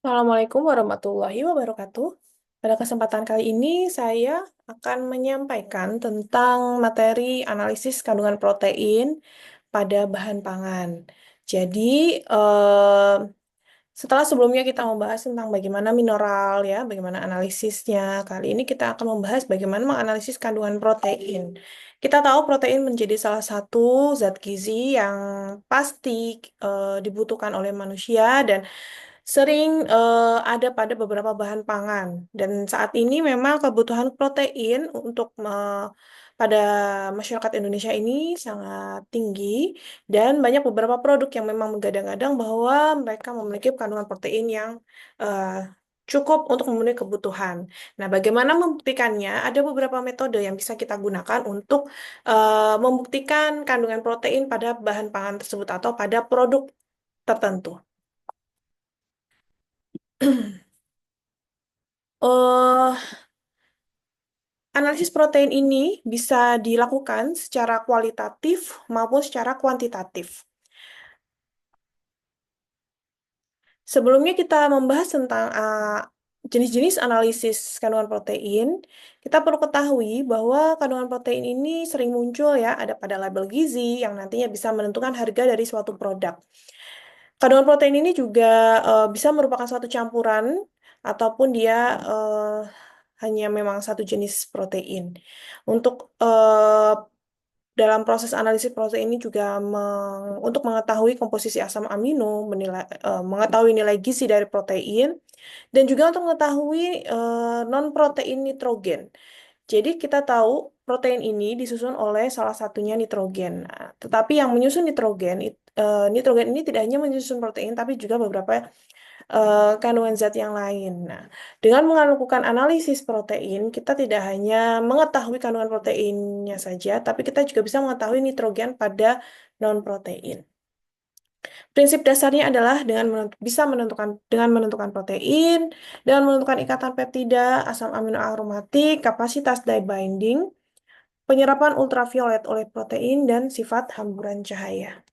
Assalamualaikum warahmatullahi wabarakatuh. Pada kesempatan kali ini, saya akan menyampaikan tentang materi analisis kandungan protein pada bahan pangan. Jadi, eh, setelah sebelumnya kita membahas tentang bagaimana mineral, ya, bagaimana analisisnya, kali ini kita akan membahas bagaimana menganalisis kandungan protein. Kita tahu protein menjadi salah satu zat gizi yang pasti dibutuhkan oleh manusia dan sering ada pada beberapa bahan pangan. Dan saat ini memang kebutuhan protein pada masyarakat Indonesia ini sangat tinggi dan banyak beberapa produk yang memang menggadang-gadang bahwa mereka memiliki kandungan protein yang eh, cukup untuk memenuhi kebutuhan. Nah, bagaimana membuktikannya? Ada beberapa metode yang bisa kita gunakan untuk membuktikan kandungan protein pada bahan pangan tersebut atau pada produk tertentu. eh Analisis protein ini bisa dilakukan secara kualitatif maupun secara kuantitatif. Sebelumnya kita membahas tentang jenis-jenis analisis kandungan protein, kita perlu ketahui bahwa kandungan protein ini sering muncul ya, ada pada label gizi yang nantinya bisa menentukan harga dari suatu produk. Kandungan protein ini juga bisa merupakan suatu campuran ataupun dia eh, hanya memang satu jenis protein. Untuk dalam proses analisis protein ini juga untuk mengetahui komposisi asam amino, mengetahui nilai gizi dari protein, dan juga untuk mengetahui non-protein nitrogen. Jadi kita tahu protein ini disusun oleh salah satunya nitrogen. Nah, tetapi yang menyusun nitrogen ini tidak hanya menyusun protein, tapi juga beberapa kandungan zat yang lain. Nah, dengan melakukan analisis protein, kita tidak hanya mengetahui kandungan proteinnya saja, tapi kita juga bisa mengetahui nitrogen pada non-protein. Prinsip dasarnya adalah bisa menentukan protein, dengan menentukan ikatan peptida, asam amino aromatik, kapasitas dye binding, penyerapan ultraviolet oleh protein, dan sifat hamburan cahaya.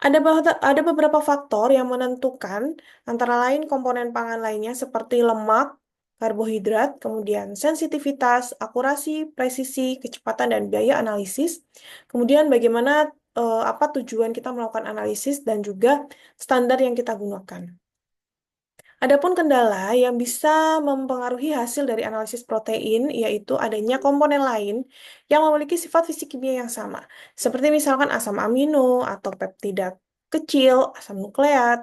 Ada beberapa faktor yang menentukan, antara lain komponen pangan lainnya seperti lemak, karbohidrat, kemudian sensitivitas, akurasi, presisi, kecepatan, dan biaya analisis. Kemudian bagaimana apa tujuan kita melakukan analisis dan juga standar yang kita gunakan. Adapun kendala yang bisa mempengaruhi hasil dari analisis protein, yaitu adanya komponen lain yang memiliki sifat fisik kimia yang sama, seperti misalkan asam amino atau peptida kecil, asam nukleat,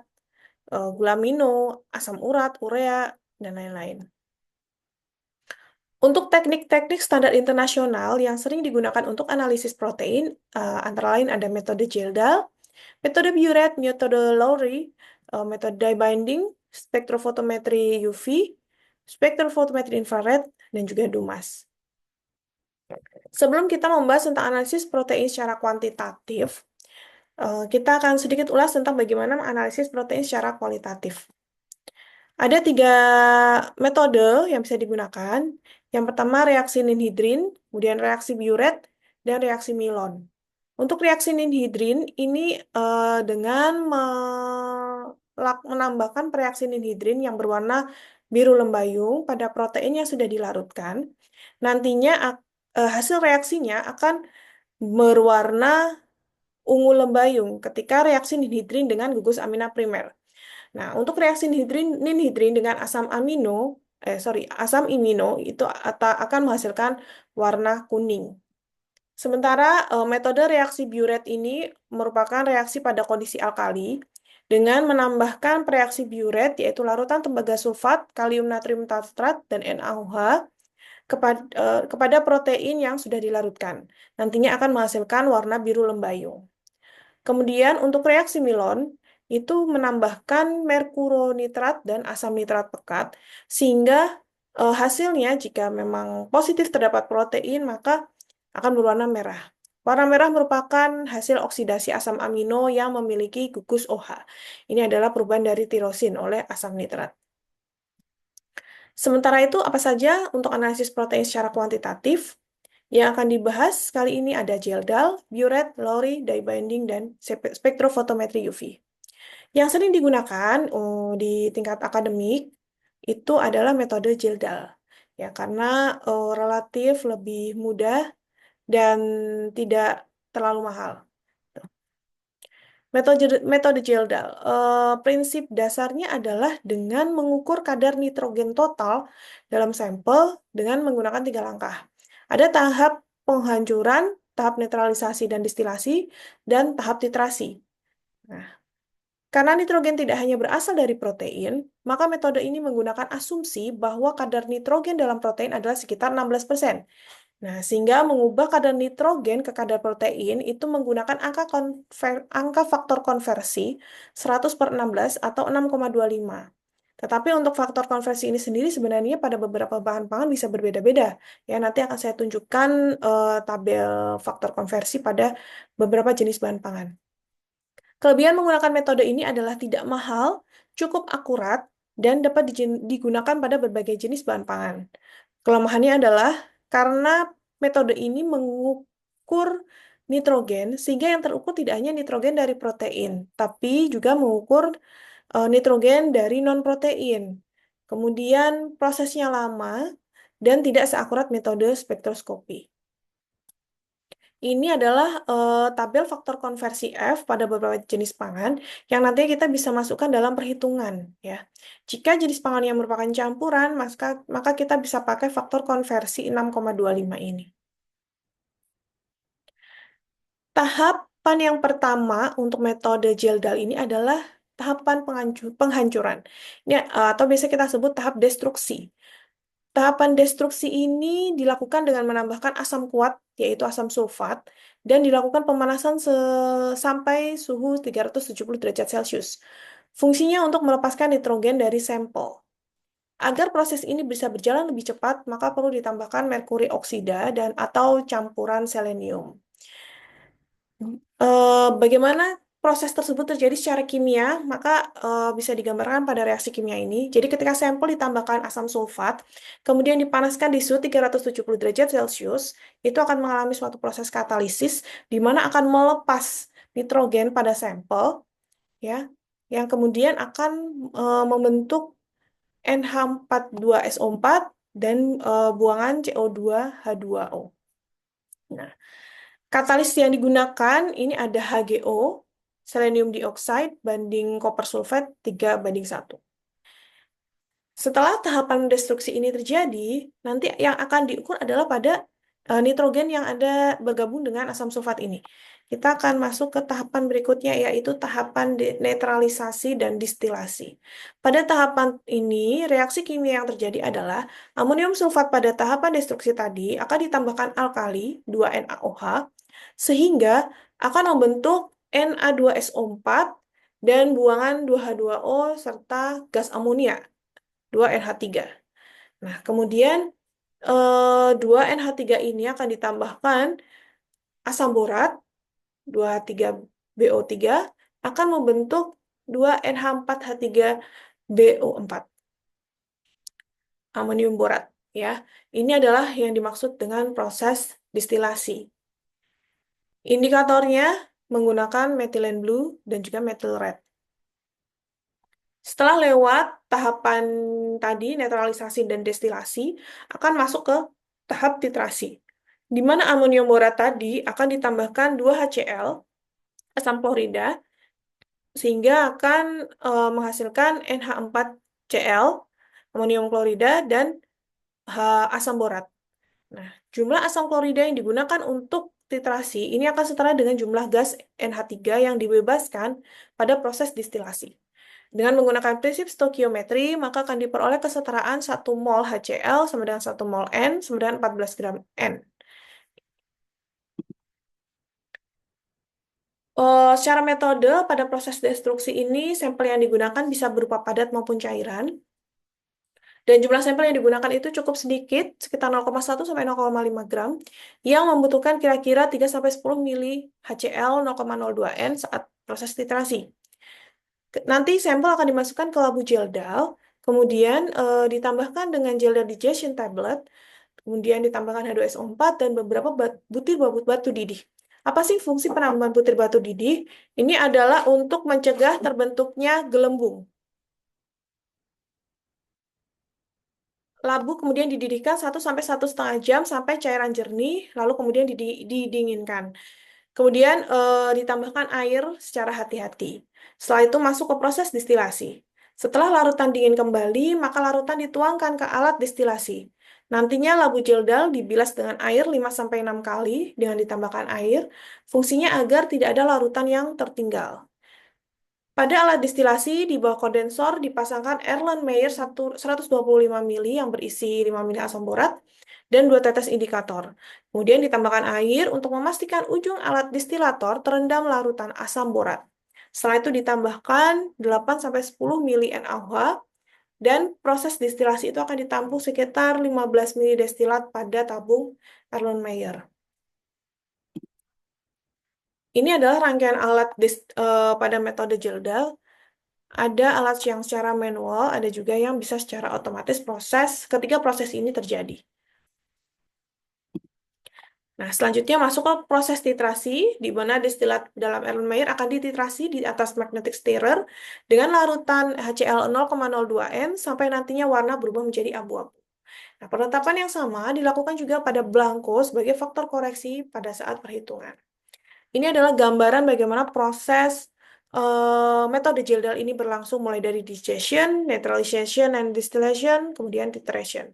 gula amino, asam urat, urea, dan lain-lain. Untuk teknik-teknik standar internasional yang sering digunakan untuk analisis protein, antara lain ada metode Geldal, metode Buret, metode Lowry, metode dye binding, spektrofotometri UV, spektrofotometri infrared, dan juga DUMAS. Sebelum kita membahas tentang analisis protein secara kuantitatif, kita akan sedikit ulas tentang bagaimana menganalisis protein secara kualitatif. Ada 3 metode yang bisa digunakan. Yang pertama reaksi ninhidrin, kemudian reaksi Buret, dan reaksi Milon. Untuk reaksi ninhidrin ini dengan menambahkan reaksi ninhidrin yang berwarna biru lembayung pada protein yang sudah dilarutkan, nantinya hasil reaksinya akan berwarna ungu lembayung ketika reaksi ninhidrin dengan gugus amina primer. Nah, untuk reaksi ninhidrin dengan asam imino itu akan menghasilkan warna kuning. Sementara metode reaksi Buret ini merupakan reaksi pada kondisi alkali dengan menambahkan reaksi Buret yaitu larutan tembaga sulfat, kalium natrium tartrat, dan NaOH kepada protein yang sudah dilarutkan. Nantinya akan menghasilkan warna biru lembayung. Kemudian untuk reaksi Milon itu menambahkan merkuronitrat dan asam nitrat pekat sehingga hasilnya jika memang positif terdapat protein maka akan berwarna merah. Warna merah merupakan hasil oksidasi asam amino yang memiliki gugus OH. Ini adalah perubahan dari tirosin oleh asam nitrat. Sementara itu, apa saja untuk analisis protein secara kuantitatif? Yang akan dibahas kali ini ada Geldal, Buret, Lowry, dye binding, dan spektrofotometri UV. Yang sering digunakan di tingkat akademik itu adalah metode Gildan. Ya, karena relatif lebih mudah dan tidak terlalu mahal. Metode Gildan, prinsip dasarnya adalah dengan mengukur kadar nitrogen total dalam sampel dengan menggunakan 3 langkah. Ada tahap penghancuran, tahap netralisasi dan distilasi, dan tahap titrasi. Nah, karena nitrogen tidak hanya berasal dari protein, maka metode ini menggunakan asumsi bahwa kadar nitrogen dalam protein adalah sekitar 16%. Nah, sehingga mengubah kadar nitrogen ke kadar protein itu menggunakan angka faktor konversi 100 per 16 atau 6,25. Tetapi untuk faktor konversi ini sendiri sebenarnya pada beberapa bahan pangan bisa berbeda-beda. Ya, nanti akan saya tunjukkan tabel faktor konversi pada beberapa jenis bahan pangan. Kelebihan menggunakan metode ini adalah tidak mahal, cukup akurat, dan dapat digunakan pada berbagai jenis bahan pangan. Kelemahannya adalah karena metode ini mengukur nitrogen, sehingga yang terukur tidak hanya nitrogen dari protein, tapi juga mengukur nitrogen dari non-protein. Kemudian prosesnya lama dan tidak seakurat metode spektroskopi. Ini adalah tabel faktor konversi F pada beberapa jenis pangan yang nantinya kita bisa masukkan dalam perhitungan, ya. Jika jenis pangan yang merupakan campuran, maka kita bisa pakai faktor konversi 6,25 ini. Tahapan yang pertama untuk metode Geldal ini adalah tahapan penghancuran. Ini atau biasa kita sebut tahap destruksi. Tahapan destruksi ini dilakukan dengan menambahkan asam kuat, yaitu asam sulfat, dan dilakukan pemanasan sampai suhu 370 derajat Celcius. Fungsinya untuk melepaskan nitrogen dari sampel. Agar proses ini bisa berjalan lebih cepat, maka perlu ditambahkan merkuri oksida dan atau campuran selenium. Bagaimana proses tersebut terjadi secara kimia, maka bisa digambarkan pada reaksi kimia ini. Jadi ketika sampel ditambahkan asam sulfat, kemudian dipanaskan di suhu 370 derajat Celcius, itu akan mengalami suatu proses katalisis, di mana akan melepas nitrogen pada sampel, ya, yang kemudian akan membentuk NH42SO4 dan buangan CO2H2O. Nah, katalis yang digunakan ini ada HGO, selenium dioxide banding koper sulfat 3:1. Setelah tahapan destruksi ini terjadi, nanti yang akan diukur adalah pada nitrogen yang ada bergabung dengan asam sulfat ini. Kita akan masuk ke tahapan berikutnya, yaitu tahapan netralisasi dan distilasi. Pada tahapan ini, reaksi kimia yang terjadi adalah amonium sulfat pada tahapan destruksi tadi akan ditambahkan alkali, 2NaOH, sehingga akan membentuk Na2SO4 dan buangan 2H2O serta gas amonia, 2NH3. Nah, kemudian 2NH3 ini akan ditambahkan asam borat, 2H3BO3, akan membentuk 2NH4H3BO4, amonium borat. Ya, ini adalah yang dimaksud dengan proses distilasi. Indikatornya menggunakan methylene blue dan juga methyl red. Setelah lewat tahapan tadi, netralisasi dan destilasi, akan masuk ke tahap titrasi, di mana amonium borat tadi akan ditambahkan 2HCl, asam klorida, sehingga akan menghasilkan NH4Cl, amonium klorida, dan asam borat. Nah, jumlah asam klorida yang digunakan untuk titrasi ini akan setara dengan jumlah gas NH3 yang dibebaskan pada proses distilasi. Dengan menggunakan prinsip stokiometri, maka akan diperoleh kesetaraan 1 mol HCl sama dengan 1 mol N sama dengan 14 gram N. Secara metode, pada proses destruksi ini, sampel yang digunakan bisa berupa padat maupun cairan. Dan jumlah sampel yang digunakan itu cukup sedikit, sekitar 0,1 sampai 0,5 gram, yang membutuhkan kira-kira 3-10 mili HCl 0,02 N saat proses titrasi. Nanti sampel akan dimasukkan ke labu Geldal, kemudian ditambahkan dengan Geldal digestion tablet, kemudian ditambahkan H2SO4 dan beberapa butir batu didih. Apa sih fungsi penambahan butir batu didih? Ini adalah untuk mencegah terbentuknya gelembung. Labu kemudian dididihkan 1 sampai 1,5 jam sampai cairan jernih, lalu kemudian didinginkan. Kemudian ditambahkan air secara hati-hati. Setelah itu masuk ke proses distilasi. Setelah larutan dingin kembali, maka larutan dituangkan ke alat distilasi. Nantinya labu jildal dibilas dengan air 5 sampai 6 kali dengan ditambahkan air. Fungsinya agar tidak ada larutan yang tertinggal. Pada alat distilasi, di bawah kondensor dipasangkan Erlenmeyer 125 mili yang berisi 5 mili asam borat dan 2 tetes indikator. Kemudian ditambahkan air untuk memastikan ujung alat distilator terendam larutan asam borat. Setelah itu ditambahkan 8 sampai 10 mili NaOH dan proses distilasi itu akan ditampung sekitar 15 mili destilat pada tabung Erlenmeyer. Ini adalah rangkaian alat pada metode Gilda. Ada alat yang secara manual, ada juga yang bisa secara otomatis ketika proses ini terjadi. Nah, selanjutnya masuk ke proses titrasi, di mana destilat dalam Erlenmeyer akan dititrasi di atas magnetic stirrer dengan larutan HCl 0,02 N sampai nantinya warna berubah menjadi abu-abu. Nah, penetapan yang sama dilakukan juga pada blanko sebagai faktor koreksi pada saat perhitungan. Ini adalah gambaran bagaimana proses metode Gildan ini berlangsung mulai dari digestion, neutralization, and distillation, kemudian titration.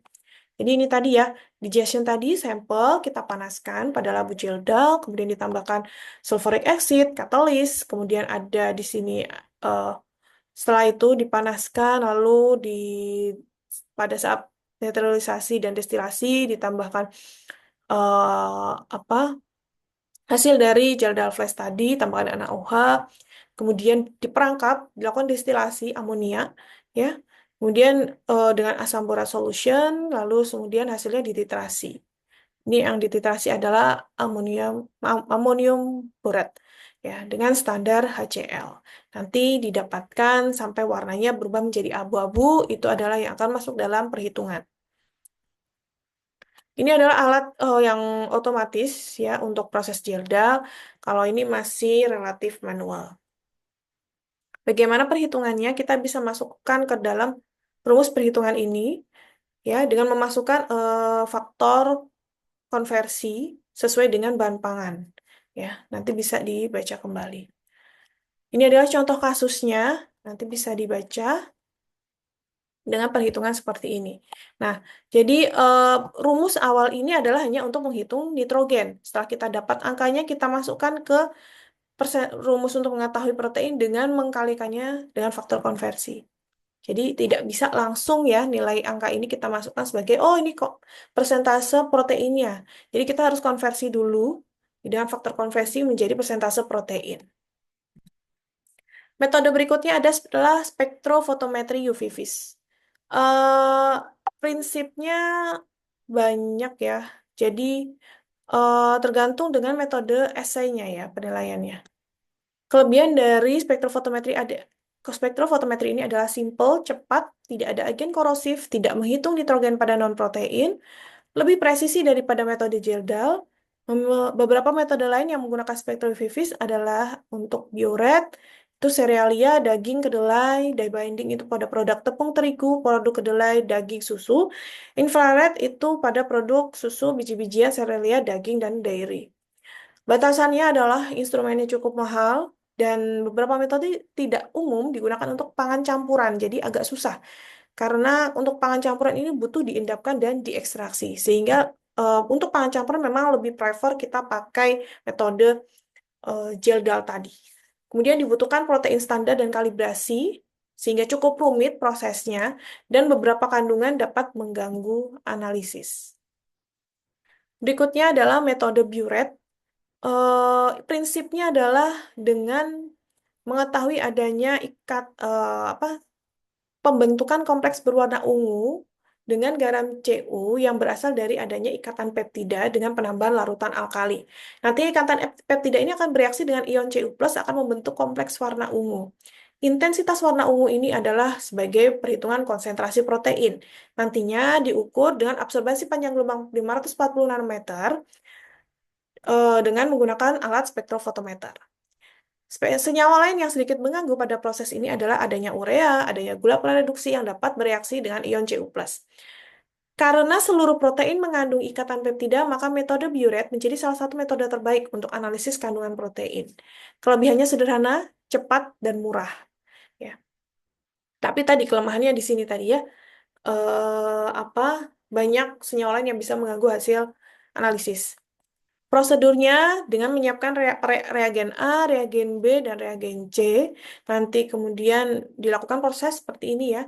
Jadi ini tadi ya, digestion tadi sampel kita panaskan pada labu Gildan, kemudian ditambahkan sulfuric acid, katalis, kemudian ada di sini eh, setelah itu dipanaskan lalu pada saat neutralisasi dan destilasi ditambahkan apa hasil dari Jaldal Flash tadi, tambahkan NaOH, kemudian diperangkap, dilakukan destilasi amonia, ya. Kemudian dengan asam borat solution, lalu kemudian hasilnya dititrasi. Ini yang dititrasi adalah amonium borat, ya, dengan standar HCl. Nanti didapatkan sampai warnanya berubah menjadi abu-abu, itu adalah yang akan masuk dalam perhitungan. Ini adalah alat yang otomatis ya untuk proses jilda. Kalau ini masih relatif manual. Bagaimana perhitungannya? Kita bisa masukkan ke dalam rumus perhitungan ini ya dengan memasukkan faktor konversi sesuai dengan bahan pangan. Ya, nanti bisa dibaca kembali. Ini adalah contoh kasusnya, nanti bisa dibaca dengan perhitungan seperti ini. Nah, jadi rumus awal ini adalah hanya untuk menghitung nitrogen. Setelah kita dapat angkanya, kita masukkan ke rumus untuk mengetahui protein dengan mengkalikannya dengan faktor konversi. Jadi tidak bisa langsung ya nilai angka ini kita masukkan sebagai, oh ini kok persentase proteinnya. Jadi kita harus konversi dulu dengan faktor konversi menjadi persentase protein. Metode berikutnya adalah spektrofotometri UV vis. eh Prinsipnya banyak ya. Jadi tergantung dengan metode esainya ya penilaiannya. Kelebihan dari spektrofotometri ini adalah simple, cepat, tidak ada agen korosif, tidak menghitung nitrogen pada non-protein, lebih presisi daripada metode Gerdau. Beberapa metode lain yang menggunakan spektrovivis adalah untuk bioret, itu serealia, daging, kedelai, dye binding itu pada produk tepung terigu, produk kedelai, daging, susu. Infrared itu pada produk susu, biji-bijian, serealia, daging, dan dairy. Batasannya adalah instrumennya cukup mahal dan beberapa metode tidak umum digunakan untuk pangan campuran, jadi agak susah. Karena untuk pangan campuran ini butuh diendapkan dan diekstraksi. Sehingga untuk pangan campuran memang lebih prefer kita pakai metode Gel-Dal tadi. Kemudian dibutuhkan protein standar dan kalibrasi, sehingga cukup rumit prosesnya, dan beberapa kandungan dapat mengganggu analisis. Berikutnya adalah metode Buret. Prinsipnya adalah dengan mengetahui adanya pembentukan kompleks berwarna ungu dengan garam Cu yang berasal dari adanya ikatan peptida dengan penambahan larutan alkali. Nanti ikatan peptida ini akan bereaksi dengan ion Cu+ akan membentuk kompleks warna ungu. Intensitas warna ungu ini adalah sebagai perhitungan konsentrasi protein. Nantinya diukur dengan absorbasi panjang gelombang 540 nanometer dengan menggunakan alat spektrofotometer. Senyawa lain yang sedikit mengganggu pada proses ini adalah adanya urea, adanya gula prareduksi yang dapat bereaksi dengan ion Cu+. Karena seluruh protein mengandung ikatan peptida, maka metode Biuret menjadi salah satu metode terbaik untuk analisis kandungan protein. Kelebihannya sederhana, cepat, dan murah. Ya. Tapi tadi kelemahannya di sini tadi ya, apa banyak senyawa lain yang bisa mengganggu hasil analisis. Prosedurnya dengan menyiapkan reagen A, reagen B, dan reagen C. Nanti kemudian dilakukan proses seperti ini ya.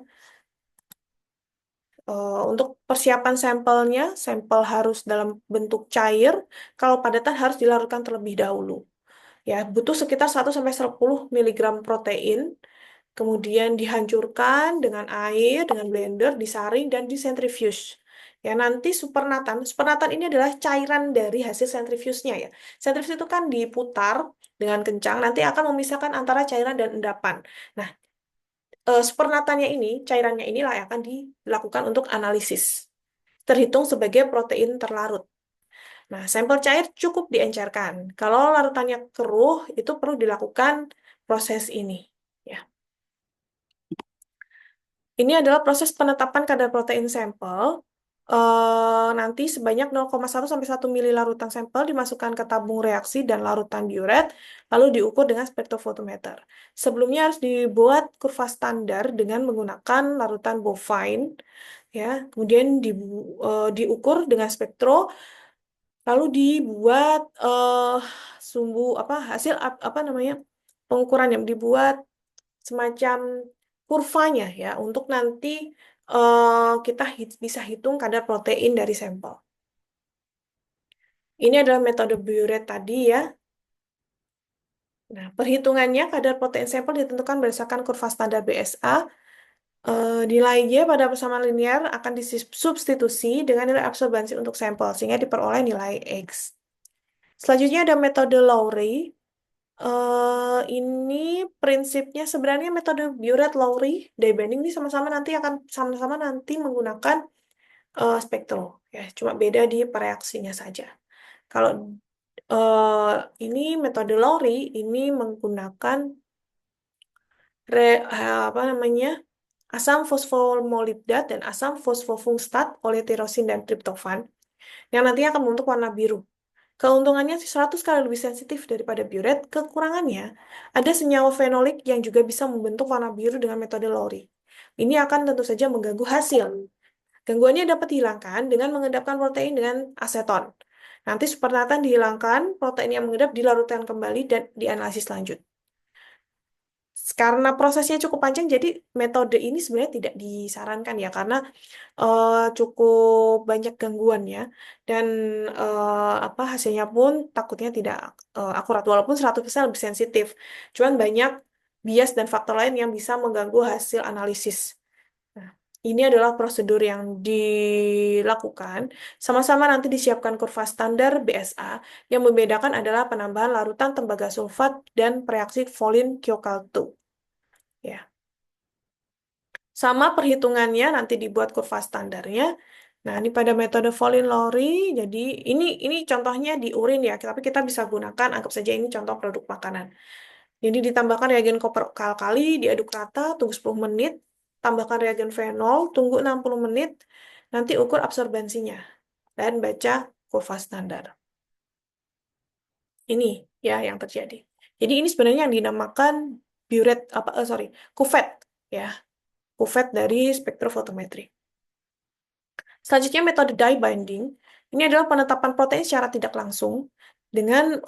Untuk persiapan sampelnya, sampel harus dalam bentuk cair. Kalau padatan harus dilarutkan terlebih dahulu. Ya, butuh sekitar 1-10 miligram protein. Kemudian dihancurkan dengan air, dengan blender, disaring, dan disentrifuge. Ya, nanti supernatan. Supernatan ini adalah cairan dari hasil sentrifusnya ya. Sentrifuge itu kan diputar dengan kencang, nanti akan memisahkan antara cairan dan endapan. Nah, supernatannya ini, cairannya inilah yang akan dilakukan untuk analisis. Terhitung sebagai protein terlarut. Nah, sampel cair cukup diencerkan. Kalau larutannya keruh, itu perlu dilakukan proses ini. Ya. Ini adalah proses penetapan kadar protein sampel. Nanti sebanyak 0,1 sampai 1 mili larutan sampel dimasukkan ke tabung reaksi dan larutan biuret, lalu diukur dengan spektrofotometer. Sebelumnya harus dibuat kurva standar dengan menggunakan larutan bovine, ya. Kemudian diukur dengan spektro, lalu dibuat sumbu apa hasil apa namanya pengukuran yang dibuat semacam kurvanya ya untuk nanti kita bisa hitung kadar protein dari sampel. Ini adalah metode Biuret tadi ya. Nah, perhitungannya kadar protein sampel ditentukan berdasarkan kurva standar BSA. Nilai Y pada persamaan linear akan disubstitusi dengan nilai absorbansi untuk sampel sehingga diperoleh nilai X. Selanjutnya ada metode Lowry. Ini prinsipnya sebenarnya metode Biuret-Lowry dye binding ini sama-sama nanti menggunakan spektro ya, cuma beda di pereaksinya saja. Kalau eh, ini metode Lowry ini menggunakan apa namanya asam fosfomolibdat dan asam fosfofungstat, oleh tirosin dan triptofan yang nantinya akan membentuk warna biru. Keuntungannya 100 kali lebih sensitif daripada biuret, kekurangannya ada senyawa fenolik yang juga bisa membentuk warna biru dengan metode Lowry. Ini akan tentu saja mengganggu hasil. Gangguannya dapat dihilangkan dengan mengendapkan protein dengan aseton. Nanti supernatan dihilangkan, protein yang mengendap dilarutkan kembali dan dianalisis lanjut. Karena prosesnya cukup panjang, jadi metode ini sebenarnya tidak disarankan ya, karena cukup banyak gangguannya dan apa hasilnya pun takutnya tidak akurat walaupun 100% lebih sensitif. Cuman banyak bias dan faktor lain yang bisa mengganggu hasil analisis. Nah, ini adalah prosedur yang dilakukan. Sama-sama nanti disiapkan kurva standar BSA. Yang membedakan adalah penambahan larutan tembaga sulfat dan reaksi Volin Kyokaltu. Ya. Sama perhitungannya nanti dibuat kurva standarnya. Nah, ini pada metode Volin-Lowry, jadi ini contohnya di urin ya, tapi kita bisa gunakan, anggap saja ini contoh produk makanan. Jadi ditambahkan reagen koper kali, diaduk rata, tunggu 10 menit, tambahkan reagen fenol, tunggu 60 menit, nanti ukur absorbensinya, dan baca kurva standar. Ini ya yang terjadi. Jadi ini sebenarnya yang dinamakan biuret, kuvet ya, kuvet dari spektrofotometri. Selanjutnya metode dye binding. Ini adalah penetapan protein secara tidak langsung dengan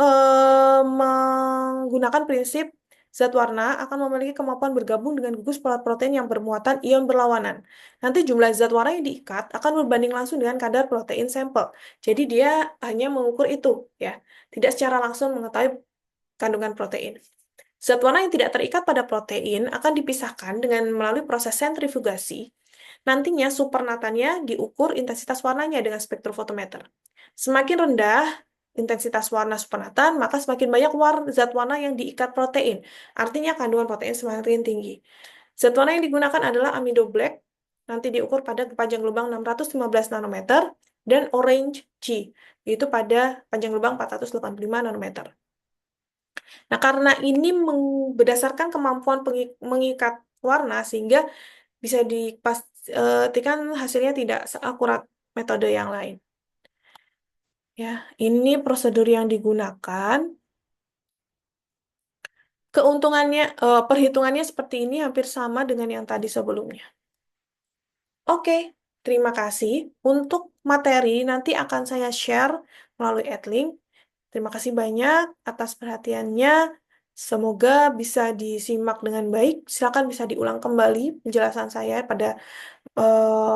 menggunakan prinsip zat warna akan memiliki kemampuan bergabung dengan gugus polar protein yang bermuatan ion berlawanan. Nanti jumlah zat warna yang diikat akan berbanding langsung dengan kadar protein sampel. Jadi dia hanya mengukur itu ya, tidak secara langsung mengetahui kandungan protein. Zat warna yang tidak terikat pada protein akan dipisahkan dengan melalui proses sentrifugasi. Nantinya supernatannya diukur intensitas warnanya dengan spektrofotometer. Semakin rendah intensitas warna supernatan, maka semakin banyak zat warna yang diikat protein. Artinya kandungan protein semakin tinggi. Zat warna yang digunakan adalah amido black, nanti diukur pada panjang lubang 615 nanometer, dan orange G, yaitu pada panjang lubang 485 nanometer. Nah, karena ini berdasarkan kemampuan mengikat warna, sehingga bisa dipastikan hasilnya tidak seakurat metode yang lain. Ya, ini prosedur yang digunakan. Keuntungannya, perhitungannya seperti ini hampir sama dengan yang tadi sebelumnya. Oke, terima kasih. Untuk materi nanti akan saya share melalui Adlink. Terima kasih banyak atas perhatiannya. Semoga bisa disimak dengan baik. Silakan bisa diulang kembali penjelasan saya pada eh,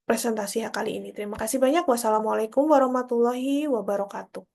presentasi kali ini. Terima kasih banyak. Wassalamualaikum warahmatullahi wabarakatuh.